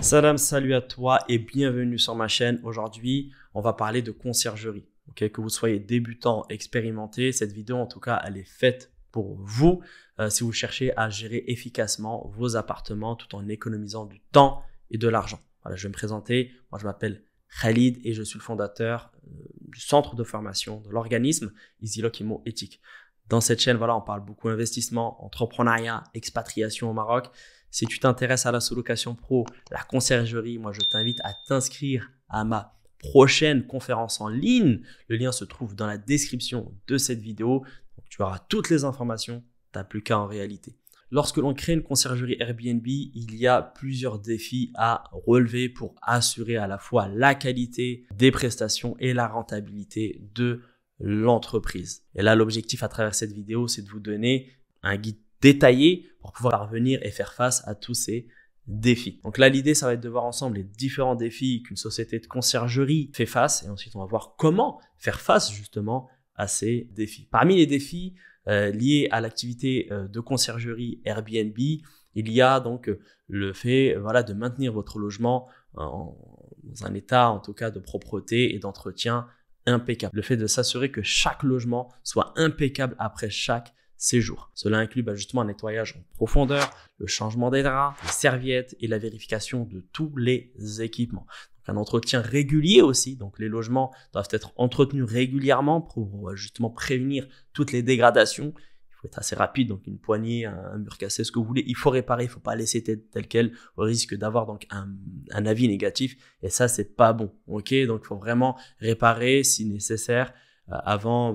Salam, salut à toi et bienvenue sur ma chaîne. Aujourd'hui, on va parler de conciergerie. Que vous soyez débutant, expérimenté, cette vidéo en tout cas, elle est faite pour vous si vous cherchez à gérer efficacement vos appartements tout en économisant du temps et de l'argent. Voilà, je vais me présenter. Moi, je m'appelle Khalid et je suis le fondateur du centre de formation de l'organisme EasyLock Immo Éthique. Dans cette chaîne, voilà, on parle beaucoup investissement, entrepreneuriat, expatriation au Maroc. Si tu t'intéresses à la sous-location pro, la conciergerie, moi je t'invite à t'inscrire à ma prochaine conférence en ligne. Le lien se trouve dans la description de cette vidéo. Donc, tu auras toutes les informations, tu n'as plus qu'à en réalité. Lorsque l'on crée une conciergerie Airbnb, il y a plusieurs défis à relever pour assurer à la fois la qualité des prestations et la rentabilité de l'entreprise. Et là, l'objectif à travers cette vidéo, c'est de vous donner un guide détaillé pour pouvoir parvenir et faire face à tous ces défis. Donc là, l'idée, ça va être de voir ensemble les différents défis qu'une société de conciergerie fait face et ensuite, on va voir comment faire face justement à ces défis. Parmi les défis liés à l'activité de conciergerie Airbnb, il y a donc le fait de maintenir votre logement dans un état en tout cas de propreté et d'entretien impeccable. Le fait de s'assurer que chaque logement soit impeccable après chaque séjour. Cela inclut justement un nettoyage en profondeur, le changement des draps, les serviettes et la vérification de tous les équipements. Donc, un entretien régulier aussi, donc les logements doivent être entretenus régulièrement pour justement prévenir toutes les dégradations. Il faut être assez rapide, donc une poignée, un mur cassé, ce que vous voulez, il faut réparer, il ne faut pas laisser tel quel au risque d'avoir donc un avis négatif et ça c'est pas bon. Donc il faut vraiment réparer si nécessaire avant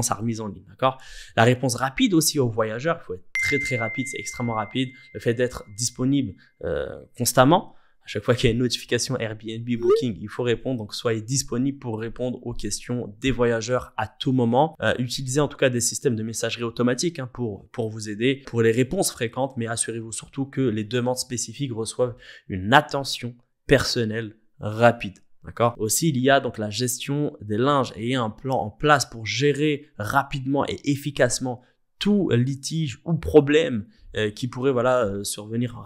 sa remise en ligne, d'accord. La réponse rapide aussi aux voyageurs, il faut être très rapide, c'est extrêmement rapide. Le fait d'être disponible constamment. À chaque fois qu'il y a une notification Airbnb Booking, il faut répondre. Donc, soyez disponible pour répondre aux questions des voyageurs à tout moment. Utilisez en tout cas des systèmes de messagerie automatique pour vous aider pour les réponses fréquentes, mais assurez-vous surtout que les demandes spécifiques reçoivent une attention personnelle rapide. D'accord. Aussi, il y a donc la gestion des linges et un plan en place pour gérer rapidement et efficacement tout litige ou problème qui pourrait survenir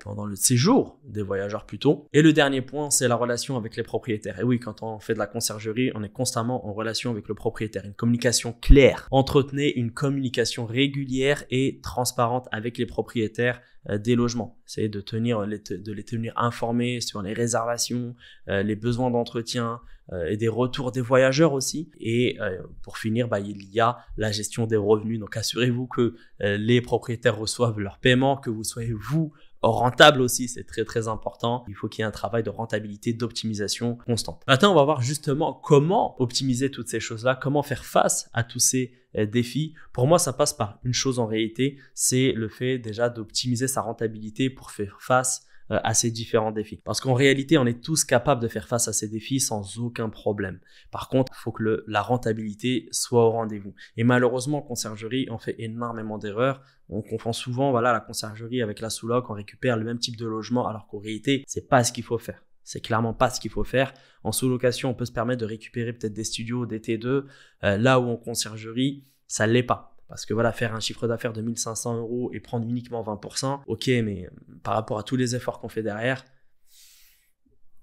pendant le séjour des voyageurs plutôt. Et le dernier point, c'est la relation avec les propriétaires. Et oui, quand on fait de la conciergerie, on est constamment en relation avec le propriétaire. Une communication claire. Entretenez une communication régulière et transparente avec les propriétaires des logements. Essayez de les tenir informés sur les réservations, les besoins d'entretien et des retours des voyageurs aussi. Et pour finir, il y a la gestion des revenus. Donc assurez-vous que les propriétaires reçoivent leur paiement, que vous soyez vous rentable aussi, c'est très important. Il faut qu'il y ait un travail de rentabilité, d'optimisation constante. Maintenant, on va voir justement comment optimiser toutes ces choses-là, comment faire face à tous ces défis. Pour moi, ça passe par une chose en réalité, c'est le fait déjà d'optimiser sa rentabilité pour faire face à ces différents défis. Parce qu'en réalité, on est tous capables de faire face à ces défis sans aucun problème. Par contre, il faut que la rentabilité soit au rendez-vous. Et malheureusement, en conciergerie, on fait énormément d'erreurs. On confond souvent la conciergerie avec la sous-loc, on récupère le même type de logement alors qu'en réalité, c'est pas ce qu'il faut faire. C'est clairement pas ce qu'il faut faire. En sous-location, on peut se permettre de récupérer peut-être des studios, des T2, là où en conciergerie, ça l'est pas. Parce que faire un chiffre d'affaires de 1 500 € et prendre uniquement 20%, ok, mais par rapport à tous les efforts qu'on fait derrière,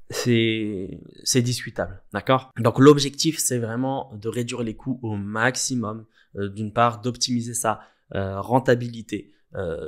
c'est discutable, d'accord? Donc l'objectif, c'est vraiment de réduire les coûts au maximum, d'une part, d'optimiser sa rentabilité,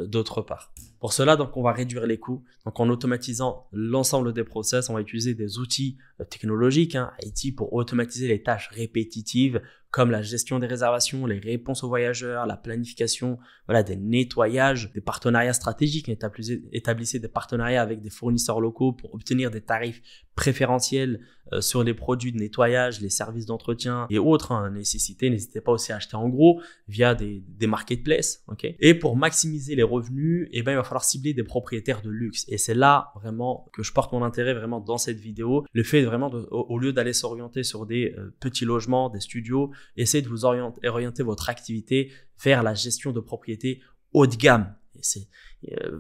d'autre part. Pour cela, donc, on va réduire les coûts. Donc, en automatisant l'ensemble des process, on va utiliser des outils technologiques, IT, pour automatiser les tâches répétitives comme la gestion des réservations, les réponses aux voyageurs, la planification, des nettoyages, des partenariats stratégiques. Établissez des partenariats avec des fournisseurs locaux pour obtenir des tarifs préférentiels sur les produits de nettoyage, les services d'entretien et autres nécessités. N'hésitez pas aussi à acheter en gros via des marketplaces. Okay. Et pour maximiser les revenus, il va falloir cibler des propriétaires de luxe. Et c'est là vraiment que je porte mon intérêt vraiment dans cette vidéo. Le fait vraiment au lieu d'aller s'orienter sur des petits logements, des studios, essayez de vous orienter votre activité vers la gestion de propriétés haut de gamme. Et c'est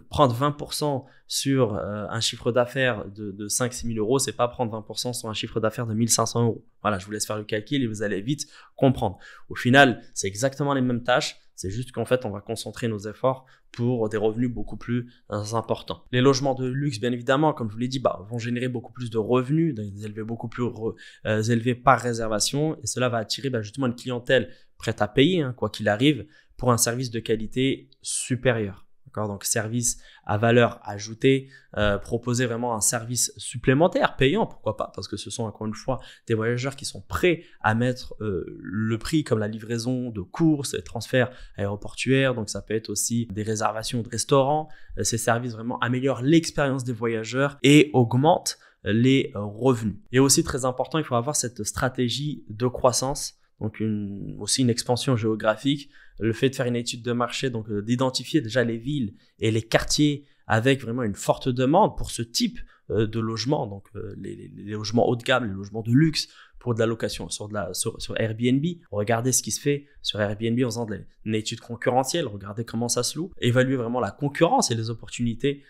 prendre 20% sur un chiffre d'affaires de 5-6 000 €, c'est pas prendre 20% sur un chiffre d'affaires de 1 500 €. Voilà, je vous laisse faire le calcul et vous allez vite comprendre. Au final, c'est exactement les mêmes tâches, C'est juste qu'en fait, on va concentrer nos efforts pour des revenus beaucoup plus importants. Les logements de luxe, bien évidemment, comme je vous l'ai dit, vont générer beaucoup plus de revenus, des élevés beaucoup plus élevés par réservation, et cela va attirer justement une clientèle prête à payer, quoi qu'il arrive, pour un service de qualité supérieure. Donc, service à valeur ajoutée, proposer vraiment un service supplémentaire, payant, pourquoi pas, parce que ce sont encore une fois des voyageurs qui sont prêts à mettre le prix, comme la livraison de courses, les transferts aéroportuaires, donc ça peut être aussi des réservations de restaurants. Ces services vraiment améliorent l'expérience des voyageurs et augmentent les revenus. Et aussi très important, il faut avoir cette stratégie de croissance, donc aussi une expansion géographique. Le fait de faire une étude de marché, donc d'identifier déjà les villes et les quartiers avec vraiment une forte demande pour ce type de logement, donc les logements haut de gamme, les logements de luxe pour de la location sur Airbnb. Regardez ce qui se fait sur Airbnb en faisant une étude concurrentielle, regardez comment ça se loue, évaluer vraiment la concurrence et les opportunités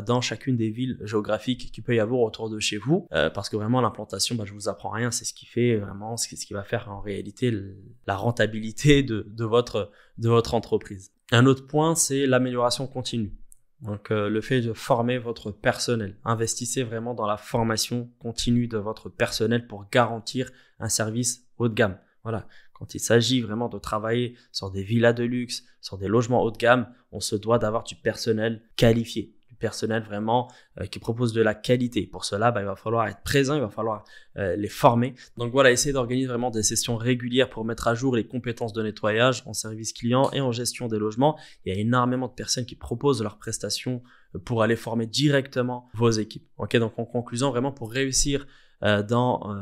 dans chacune des villes géographiques qu'il peut y avoir autour de chez vous, parce que vraiment l'implantation, je vous apprends rien, c'est ce qui fait vraiment, ce qui va faire en réalité la rentabilité de votre entreprise. Un autre point, c'est l'amélioration continue. Donc, le fait de former votre personnel. Investissez vraiment dans la formation continue de votre personnel pour garantir un service haut de gamme. Voilà. Quand il s'agit vraiment de travailler sur des villas de luxe, sur des logements haut de gamme, on se doit d'avoir du personnel qualifié. Personnel vraiment qui propose de la qualité. Pour cela, il va falloir être présent, il va falloir les former. Donc voilà, essayez d'organiser vraiment des sessions régulières pour mettre à jour les compétences de nettoyage en service client et en gestion des logements. Il y a énormément de personnes qui proposent leurs prestations pour aller former directement vos équipes. Ok, donc en conclusion, vraiment pour réussir dans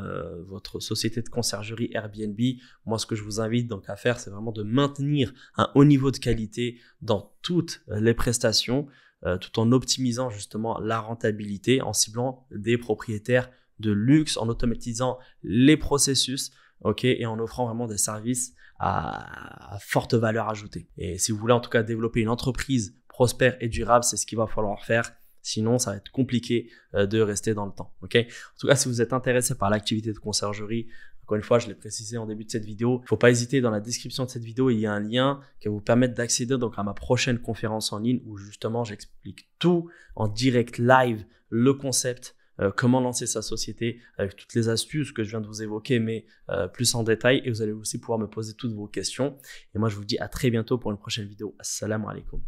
votre société de conciergerie Airbnb, moi ce que je vous invite donc à faire, c'est vraiment de maintenir un haut niveau de qualité dans toutes les prestations, tout en optimisant justement la rentabilité, en ciblant des propriétaires de luxe, en automatisant les processus, et en offrant vraiment des services à forte valeur ajoutée. Et si vous voulez en tout cas développer une entreprise prospère et durable, c'est ce qu'il va falloir faire. Sinon, ça va être compliqué de rester dans le temps. En tout cas, si vous êtes intéressé par l'activité de conciergerie, encore une fois, je l'ai précisé en début de cette vidéo, il ne faut pas hésiter, dans la description de cette vidéo, il y a un lien qui va vous permettre d'accéder donc à ma prochaine conférence en ligne où justement j'explique tout en direct live, le concept, comment lancer sa société avec toutes les astuces que je viens de vous évoquer, mais plus en détail, et vous allez aussi pouvoir me poser toutes vos questions. Et moi, je vous dis à très bientôt pour une prochaine vidéo. Assalamu alaikum.